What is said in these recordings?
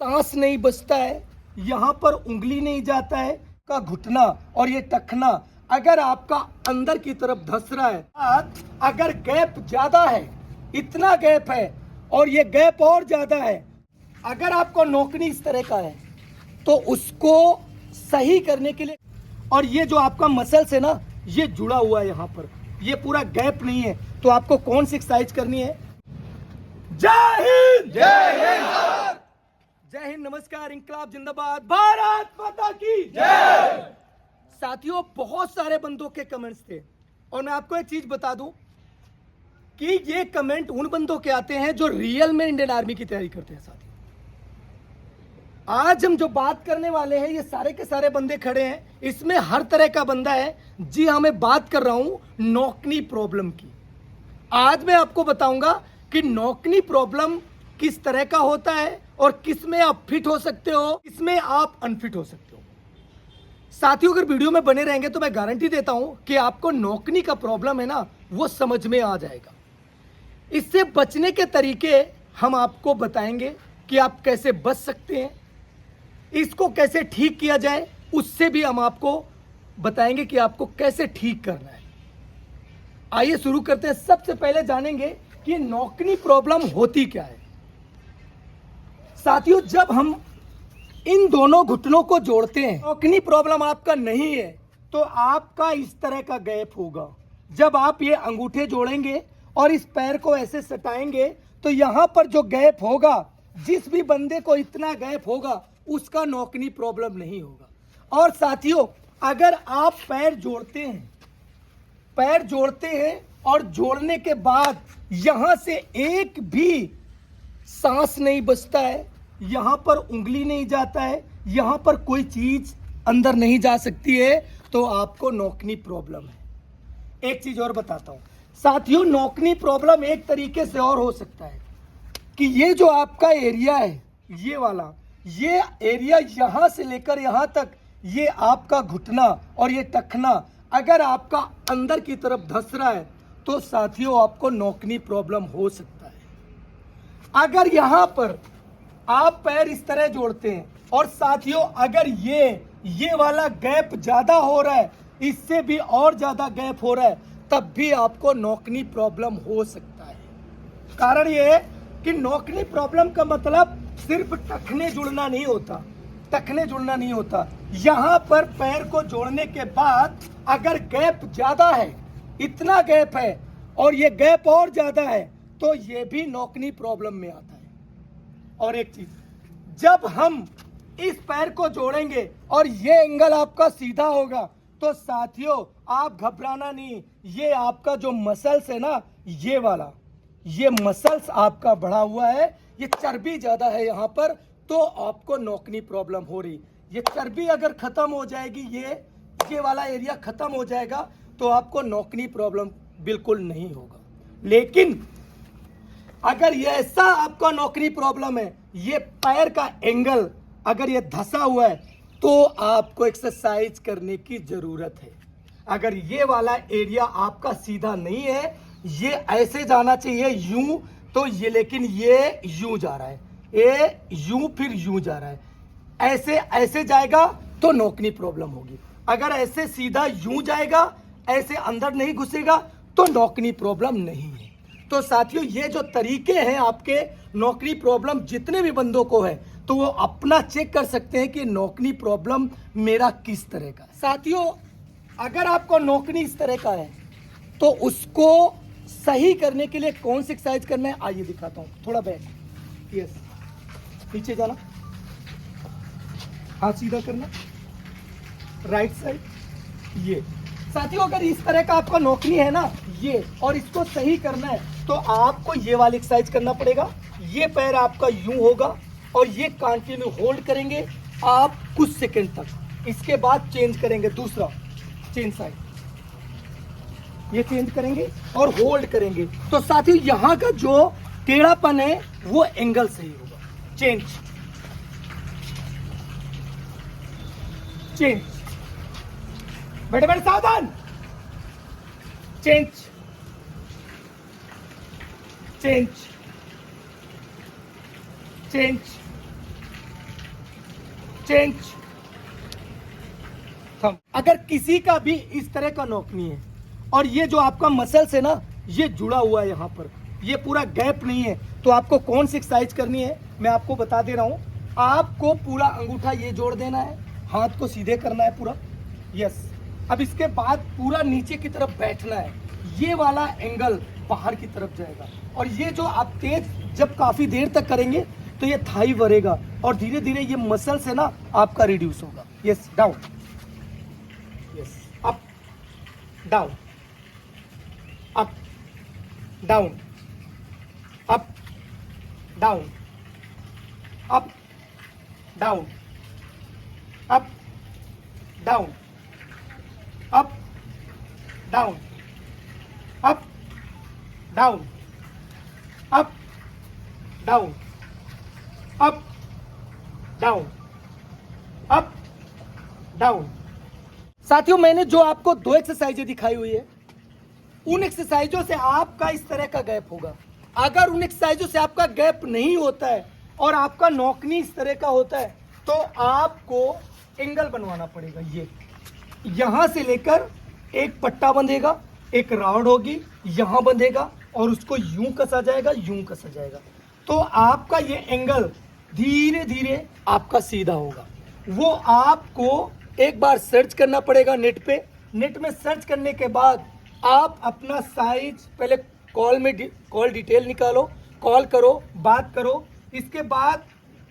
सांस नहीं बचता है, यहाँ पर उंगली नहीं जाता है का घुटना और ये टखना अगर आपका अंदर की तरफ धस रहा है, अगर गैप ज्यादा है, इतना गैप है और ये गैप और ज्यादा है, अगर आपको नोकनी इस तरह का है तो उसको सही करने के लिए, और ये जो आपका मसल्स है ना, ये जुड़ा हुआ है यहाँ पर, ये पूरा गैप नहीं है, तो आपको कौन सी एक्सरसाइज करनी है? जय हिंद, जय हिंद, जय हिंद, नमस्कार, इंकलाब जिंदाबाद, भारत माता की जय। साथियों, बहुत सारे बंदों के कमेंट्स थे और मैं आपको एक चीज बता दूं कि ये कमेंट उन बंदों के आते हैं जो रियल में इंडियन आर्मी की तैयारी करते हैं। साथियों, आज हम जो बात करने वाले हैं, ये सारे के सारे बंदे खड़े हैं, इसमें हर तरह का बंदा है। जी हाँ, मैं बात कर रहा हूं नौकनी प्रॉब्लम की। आज मैं आपको बताऊंगा कि नौकनी प्रॉब्लम किस तरह का होता है और किस में आप फिट हो सकते हो, किसमें आप अनफिट हो सकते हो। साथियों, अगर वीडियो में बने रहेंगे तो मैं गारंटी देता हूं कि आपको नौकनी का प्रॉब्लम है ना, वो समझ में आ जाएगा। इससे बचने के तरीके हम आपको बताएंगे कि आप कैसे बच सकते हैं, इसको कैसे ठीक किया जाए, उससे भी हम आपको बताएंगे कि आपको कैसे ठीक करना है। आइए शुरू करते हैं। सबसे पहले जानेंगे कि नौकनी प्रॉब्लम होती क्या है। साथियों, जब हम इन दोनों घुटनों को जोड़ते हैं, नौकनी प्रॉब्लम आपका नहीं है तो आपका इस तरह का गैप होगा। जब आप ये अंगूठे जोड़ेंगे और इस पैर को ऐसे सटाएंगे तो यहां पर जो गैप होगा, जिस भी बंदे को इतना गैप होगा उसका नौकनी प्रॉब्लम नहीं होगा। और साथियों, अगर आप पैर जोड़ते हैं और जोड़ने के बाद यहां से एक भी सांस नहीं बचता है, यहां पर उंगली नहीं जाता है, यहां पर कोई चीज अंदर नहीं जा सकती है, तो आपको नौकनी प्रॉब्लम है। एक चीज और बताता हूं साथियों, नौकनी प्रॉब्लम एक तरीके से और हो सकता है कि ये जो आपका एरिया है, ये वाला, ये एरिया यहां से लेकर यहां तक, ये आपका घुटना और ये टखना अगर आपका अंदर की तरफ धस रहा है तो साथियों आपको नौकनी प्रॉब्लम हो सकता है। अगर यहां पर आप पैर इस तरह जोड़ते हैं और साथियों अगर ये वाला गैप ज्यादा हो रहा है, इससे भी और ज्यादा गैप हो रहा है, तब भी आपको नौकनी प्रॉब्लम हो सकता है। कारण ये है कि नौकनी प्रॉब्लम का मतलब सिर्फ टखने जुड़ना नहीं होता। यहां पर पैर को जोड़ने के बाद अगर गैप ज्यादा है, इतना गैप है और ये गैप और ज्यादा है, तो ये भी नौकनी प्रॉब्लम में आता है। और एक चीज, जब हम इस पैर को जोड़ेंगे और ये एंगल आपका सीधा होगा तो साथियों आप घबराना नहीं, ये आपका जो मसल्स है ना, ये वाला, ये मसल्स आपका बढ़ा हुआ है, ये चर्बी ज्यादा है यहाँ पर, तो आपको नौकनी प्रॉब्लम हो रही। ये चर्बी अगर खत्म हो जाएगी, ये वाला एरिया खत्म हो जाएगा, तो आपको नौकनी प्रॉब्लम बिल्कुल नहीं होगा। लेकिन अगर ये ऐसा आपका नौकनी प्रॉब्लम है, ये पैर का एंगल अगर ये धसा हुआ है, तो आपको एक्सरसाइज करने की जरूरत है। अगर ये वाला एरिया आपका सीधा नहीं है, ये ऐसे जाना चाहिए यूं, तो ये, लेकिन ये यूं जा रहा है, ये यूं फिर यूं जा रहा है, ऐसे जाएगा तो नौकनी प्रॉब्लम होगी। अगर ऐसे सीधा यूं जाएगा, ऐसे अंदर नहीं घुसेगा, तो नौकनी प्रॉब्लम नहीं है। तो साथियों, ये जो तरीके हैं आपके नौकनी प्रॉब्लम जितने भी बंदों को है, तो वो अपना चेक कर सकते हैं कि नौकनी प्रॉब्लम मेरा किस तरह का है। साथियों, अगर आपको नौकनी इस तरह का है तो उसको सही करने के लिए कौन सी एक्सरसाइज करना है, आइए दिखाता हूं। थोड़ा बैक, यस, पीछे जाना, हाथ सीधा करना, राइट साइड। ये साथियों, अगर इस तरह का आपका नौकनी है ना, ये, और इसको सही करना है, तो आपको ये वाली एक्सरसाइज करना पड़ेगा। ये पैर आपका यूं होगा और ये कंटिन्यू होल्ड करेंगे आप कुछ सेकंड तक। इसके बाद चेंज करेंगे, दूसरा चेंज साइड, ये चेंज करेंगे और होल्ड करेंगे। तो साथियों, यहां का जो टेढ़ापन है वो एंगल सही होगा। चेंज, बैठे सावधान, चेंज, चेंज। थंब। अगर किसी का भी इस तरह का नॉकनी है और ये जो आपका मसल्स है ना, ये जुड़ा हुआ है यहाँ पर, ये पूरा गैप नहीं है, तो आपको कौन सी एक्सरसाइज करनी है मैं आपको बता दे रहा हूँ। आपको पूरा अंगूठा ये जोड़ देना है, हाथ को सीधे करना है पूरा, यस। अब इसके बाद पूरा नीचे की तरफ बैठना है, ये वाला एंगल बाहर की तरफ जाएगा, और ये जो आप तेज जब काफी देर तक करेंगे तो ये थाई बढ़ेगा और धीरे धीरे ये मसल्स है ना आपका रिड्यूस होगा। Yes, down, yes, up down, up down, up down, up down, up down, up down, up down, up down, up down, up down. साथियों, मैंने जो आपको 2 एक्सरसाइजें दिखाई हुई है, उन एक्सरसाइजों से आपका इस तरह का गैप होगा। अगर उन एक्सरसाइजों से आपका गैप नहीं होता है और आपका नॉकनी इस तरह का होता है, तो आपको एंगल बनवाना पड़ेगा। ये यहां से लेकर एक पट्टा बंधेगा, एक राउंड होगी, यहां बंधेगा और उसको यूं कसा जाएगा, यूं कसा जाएगा, तो आपका ये एंगल धीरे धीरे आपका सीधा होगा। वो आपको एक बार सर्च करना पड़ेगा नेट पे। नेट में सर्च करने के बाद आप अपना साइज पहले कॉल डिटेल निकालो, कॉल करो, बात करो। इसके बाद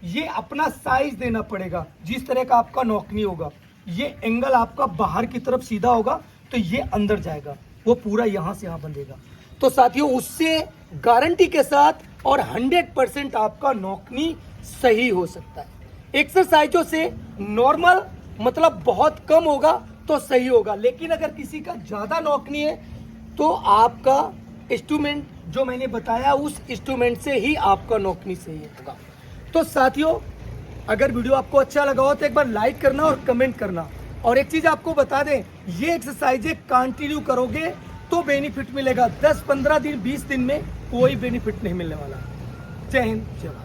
ये अपना साइज देना पड़ेगा। जिस तरह का आपका नॉकनी होगा, ये एंगल आपका बाहर की तरफ सीधा होगा तो ये अंदर जाएगा, वो पूरा यहां से यहां बंधेगा। तो साथियों, उससे गारंटी के साथ और 100% आपका नॉकनी सही हो सकता है। एक्सरसाइजों से नॉर्मल मतलब बहुत कम होगा तो सही होगा, लेकिन अगर किसी का ज्यादा नॉकनी है तो आपका इंस्ट्रूमेंट जो मैंने बताया उस इंस्ट्रूमेंट से ही आपका नॉकनी सही होगा। तो साथियों, अगर वीडियो आपको अच्छा लगा हो तो एक बार लाइक करना और कमेंट करना। और एक चीज आपको बता दें, ये एक्सरसाइजें कंटिन्यू करोगे तो बेनिफिट मिलेगा। 10-15 दिन 20 दिन में कोई बेनिफिट नहीं मिलने वाला। जय हिंद, जय भारत।